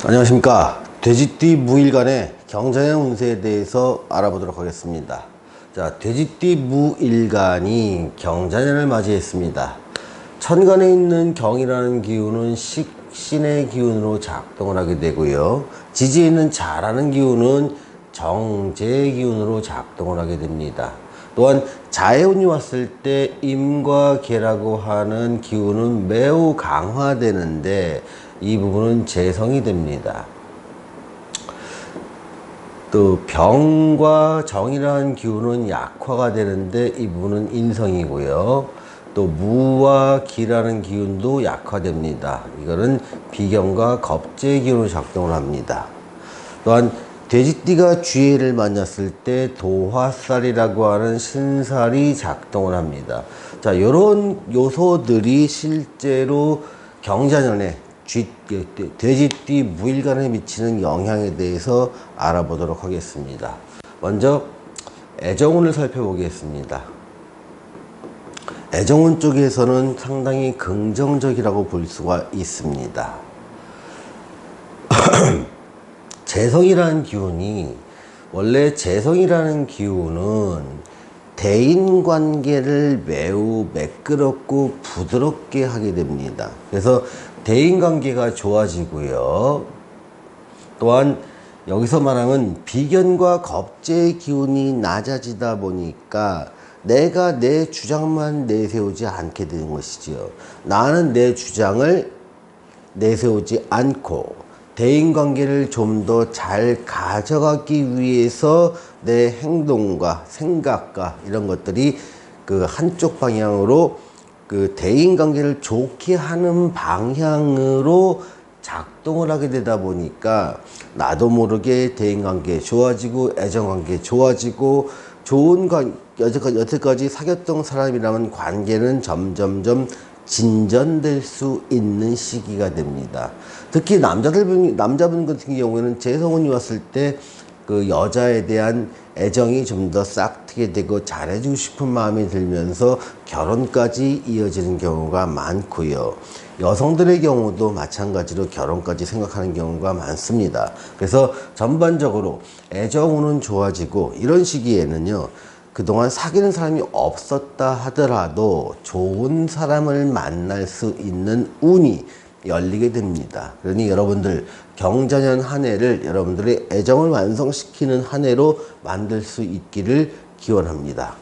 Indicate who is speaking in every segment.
Speaker 1: 안녕하십니까. 돼지띠 무일간의 경자년 운세에 대해서 알아보도록 하겠습니다. 자, 돼지띠 무일간이 경자년을 맞이했습니다. 천간에 있는 경이라는 기운은 식신의 기운으로 작동을 하게 되고요. 지지에 있는 자라는 기운은 정제의 기운으로 작동을 하게 됩니다. 또한 자해운이 왔을 때 임과 계라고 하는 기운은 매우 강화되는데 이 부분은 재성이 됩니다. 또 병과 정이라는 기운은 약화가 되는데 이 부분은 인성이고요. 또 무와 기라는 기운도 약화됩니다. 이거는 비경과 겁재의 기운으로 작동을 합니다. 또한 돼지띠가 쥐해를 만났을 때 도화살이라고 하는 신살이 작동을 합니다. 자, 이런 요소들이 실제로 경자년에 돼지띠 무일간에 미치는 영향에 대해서 알아보도록 하겠습니다. 먼저 애정운을 살펴보겠습니다. 애정운 쪽에서는 상당히 긍정적이라고 볼 수가 있습니다. 재성이라는 기운이, 원래 재성이라는 기운은 대인관계를 매우 매끄럽고 부드럽게 하게 됩니다. 그래서 대인관계가 좋아지고요. 또한 여기서 말하면 비견과 겁재의 기운이 낮아지다 보니까 내가 내 주장만 내세우지 않게 되는 것이지요. 나는 내 주장을 내세우지 않고 대인관계를 좀 더 잘 가져가기 위해서 내 행동과 생각과 이런 것들이 그 한쪽 방향으로 그 대인관계를 좋게 하는 방향으로 작동을 하게 되다 보니까 나도 모르게 대인관계 좋아지고 애정관계 좋아지고 좋은 여태까지 사귀었던 사람이라면 관계는 점점점 진전될 수 있는 시기가 됩니다. 특히 남자분 같은 경우에는 재성운이 왔을 때 그 여자에 대한 애정이 좀 더 싹트게 되고 잘해주고 싶은 마음이 들면서 결혼까지 이어지는 경우가 많고요. 여성들의 경우도 마찬가지로 결혼까지 생각하는 경우가 많습니다. 그래서 전반적으로 애정운은 좋아지고, 이런 시기에는요, 그동안 사귀는 사람이 없었다 하더라도 좋은 사람을 만날 수 있는 운이 열리게 됩니다. 그러니 여러분들 경자년 한 해를 여러분들의 애정을 완성시키는 한 해로 만들 수 있기를 기원합니다.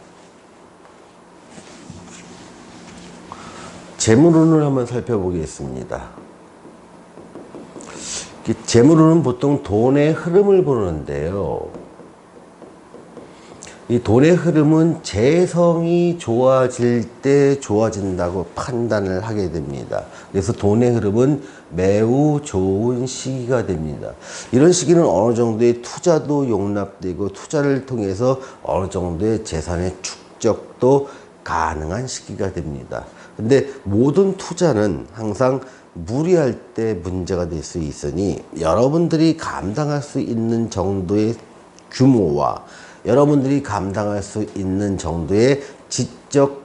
Speaker 1: 재물운을 한번 살펴보겠습니다. 재물운은 보통 돈의 흐름을 보는데요. 이 돈의 흐름은 재성이 좋아질 때 좋아진다고 판단을 하게 됩니다. 그래서 돈의 흐름은 매우 좋은 시기가 됩니다. 이런 시기는 어느 정도의 투자도 용납되고 투자를 통해서 어느 정도의 재산의 축적도 가능한 시기가 됩니다. 근데 모든 투자는 항상 무리할 때 문제가 될 수 있으니 여러분들이 감당할 수 있는 정도의 규모와 여러분들이 감당할 수 있는 정도의 지적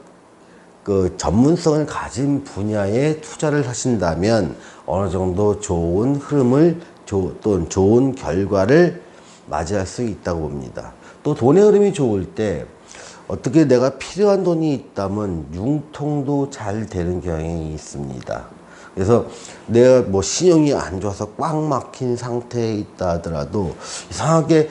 Speaker 1: 전문성을 가진 분야에 투자를 하신다면 어느 정도 좋은 흐름을 또는 좋은 결과를 맞이할 수 있다고 봅니다. 또 돈의 흐름이 좋을 때 어떻게 내가 필요한 돈이 있다면 융통도 잘 되는 경향이 있습니다. 그래서 내가 뭐 신용이 안 좋아서 꽉 막힌 상태에 있다 하더라도 이상하게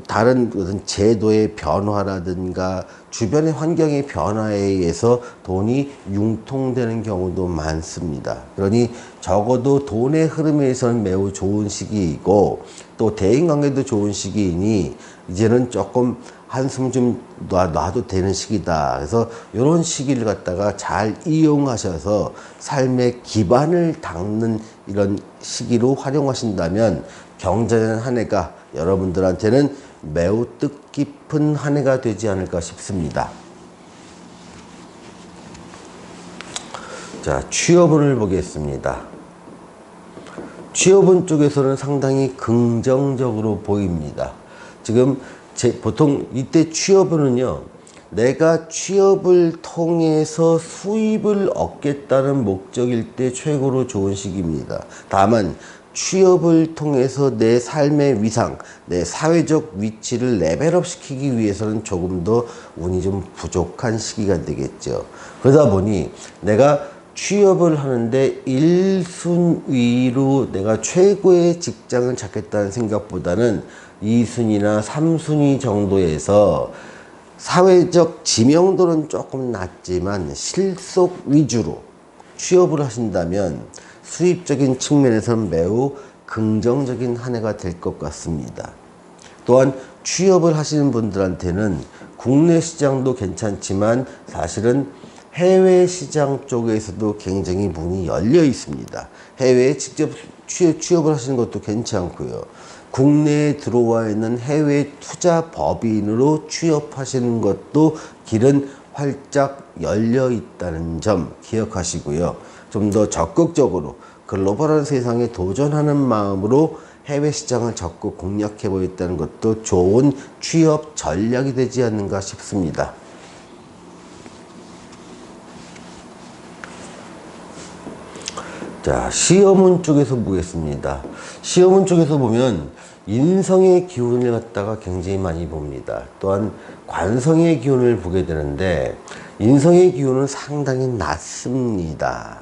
Speaker 1: 다른 어떤 제도의 변화라든가 주변의 환경의 변화에 의해서 돈이 융통되는 경우도 많습니다. 그러니 적어도 돈의 흐름에서는 매우 좋은 시기이고, 또 대인관계도 좋은 시기이니 이제는 조금 한숨 좀 놔도 되는 시기다. 그래서 이런 시기를 갖다가 잘 이용하셔서 삶의 기반을 닦는 이런 시기로 활용하신다면 경자년 한 해가 여러분들한테는 매우 뜻깊은 한 해가 되지 않을까 싶습니다. 자, 취업운을 보겠습니다. 취업운 쪽에서는 상당히 긍정적으로 보입니다. 지금 보통 이때 취업운은요, 내가 취업을 통해서 수입을 얻겠다는 목적일 때 최고로 좋은 시기입니다. 다만 취업을 통해서 내 삶의 위상, 내 사회적 위치를 레벨업 시키기 위해서는 조금 더 운이 좀 부족한 시기가 되겠죠. 그러다 보니 내가 취업을 하는데 1순위로 내가 최고의 직장을 찾겠다는 생각보다는 2순위나 3순위 정도에서 사회적 지명도는 조금 낮지만 실속 위주로 취업을 하신다면 수입적인 측면에서는 매우 긍정적인 한 해가 될 것 같습니다. 또한 취업을 하시는 분들한테는 국내 시장도 괜찮지만 사실은 해외 시장 쪽에서도 굉장히 문이 열려 있습니다. 해외에 직접 취업을 하시는 것도 괜찮고요. 국내에 들어와 있는 해외 투자 법인으로 취업하시는 것도 길은 활짝 열려 있다는 점 기억하시고요. 좀 더 적극적으로 글로벌한 세상에 도전하는 마음으로 해외 시장을 적극 공략해 보였다는 것도 좋은 취업 전략이 되지 않는가 싶습니다. 자, 시험운 쪽에서 보겠습니다. 시험운 쪽에서 보면 인성의 기운을 갖다가 굉장히 많이 봅니다. 또한 관성의 기운을 보게 되는데 인성의 기운은 상당히 낮습니다.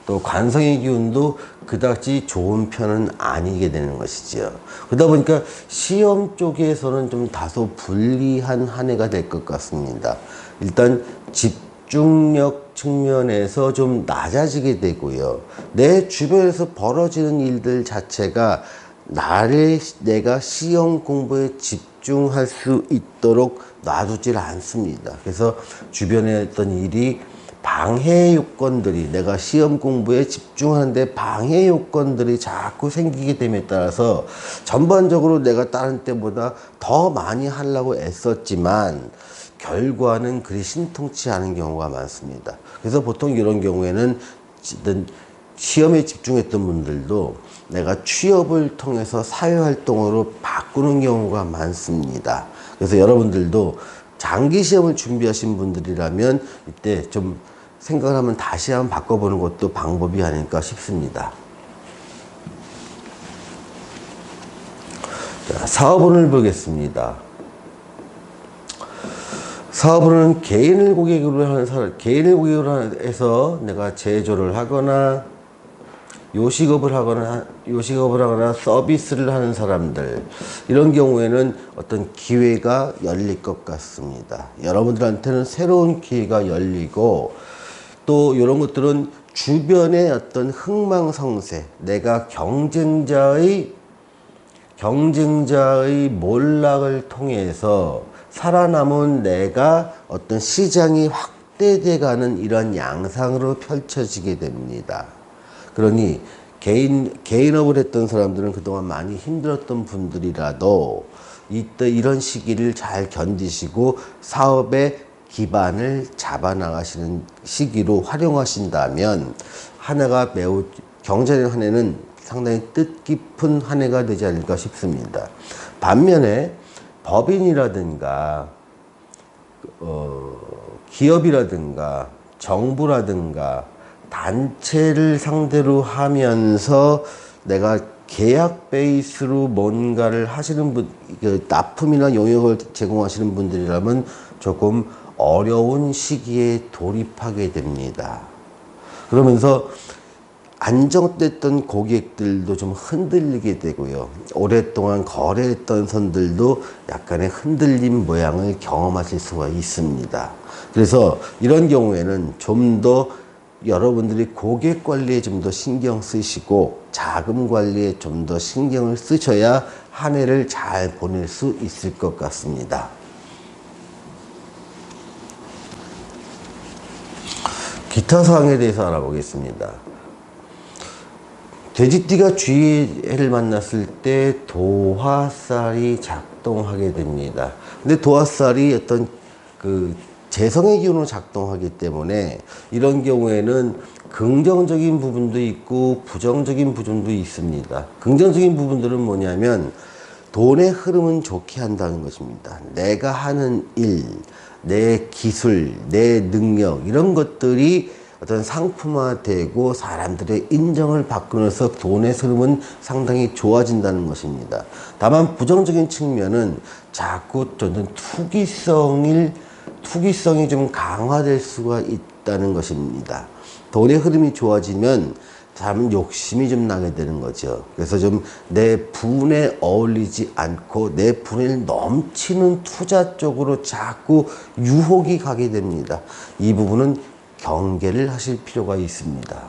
Speaker 1: 또 관성의 기운도 그다지 좋은 편은 아니게 되는 것이지요. 그러다 보니까 시험 쪽에서는 좀 다소 불리한 한 해가 될 것 같습니다. 일단 집중력 측면에서 좀 낮아지게 되고요. 내 주변에서 벌어지는 일들 자체가 내가 시험 공부에 집중할 수 있도록 놔두질 않습니다. 그래서 주변에 어떤 일이 방해 요건들이 내가 시험 공부에 집중하는데 방해 요건들이 자꾸 생기게 됨에 따라서 전반적으로 내가 다른 때보다 더 많이 하려고 애썼지만 결과는 그리 신통치 않은 경우가 많습니다. 그래서 보통 이런 경우에는 시험에 집중했던 분들도 내가 취업을 통해서 사회활동으로 바꾸는 경우가 많습니다. 그래서 여러분들도 장기 시험을 준비하신 분들이라면 이때 좀 생각을 하면 다시 한번 바꿔보는 것도 방법이 아닐까 싶습니다. 자, 사업운을 보겠습니다. 사업은 개인을 고객으로 하는 사람, 개인을 고객으로 해서 내가 제조를 하거나 요식업을 하거나 서비스를 하는 사람들, 이런 경우에는 어떤 기회가 열릴 것 같습니다. 여러분들한테는 새로운 기회가 열리고 또 이런 것들은 주변의 어떤 흥망성쇠, 내가 경쟁자의 몰락을 통해서 살아남은 내가 어떤 시장이 확대돼 가는 이런 양상으로 펼쳐지게 됩니다. 그러니 개인업을 했던 사람들은 그동안 많이 힘들었던 분들이라도 이때 이런 시기를 잘 견디시고 사업의 기반을 잡아 나가시는 시기로 활용하신다면 한 해가 매우 경제적 한 해는 상당히 뜻깊은 한 해가 되지 않을까 싶습니다. 반면에 법인이라든가 기업이라든가 정부라든가 단체를 상대로 하면서 내가 계약 베이스로 뭔가를 하시는 분, 납품이나 용역을 제공하시는 분들이라면 조금 어려운 시기에 돌입하게 됩니다. 그러면서 안정됐던 고객들도 좀 흔들리게 되고요. 오랫동안 거래했던 선들도 약간의 흔들림 모양을 경험하실 수가 있습니다. 그래서 이런 경우에는 좀 더 여러분들이 고객 관리에 좀 더 신경 쓰시고 자금 관리에 좀 더 신경을 쓰셔야 한 해를 잘 보낼 수 있을 것 같습니다. 기타 사항에 대해서 알아보겠습니다. 돼지띠가 쥐해를 만났을 때 도화살이 작동하게 됩니다. 근데 도화살이 어떤 재성의 기운으로 작동하기 때문에 이런 경우에는 긍정적인 부분도 있고 부정적인 부분도 있습니다. 긍정적인 부분들은 뭐냐면 돈의 흐름은 좋게 한다는 것입니다. 내가 하는 일, 내 기술, 내 능력, 이런 것들이 어떤 상품화되고 사람들의 인정을 받으면서 돈의 흐름은 상당히 좋아진다는 것입니다. 다만 부정적인 측면은 자꾸 저는 투기성이 좀 강화될 수가 있다는 것입니다. 돈의 흐름이 좋아지면 사람은 욕심이 좀 나게 되는 거죠. 그래서 좀 내 분에 어울리지 않고 내 분에 넘치는 투자 쪽으로 자꾸 유혹이 가게 됩니다. 이 부분은 경계를 하실 필요가 있습니다.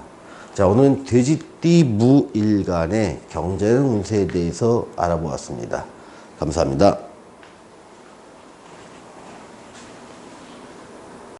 Speaker 1: 자, 오늘은 돼지띠 무일간의 경제적 운세에 대해서 알아보았습니다. 감사합니다.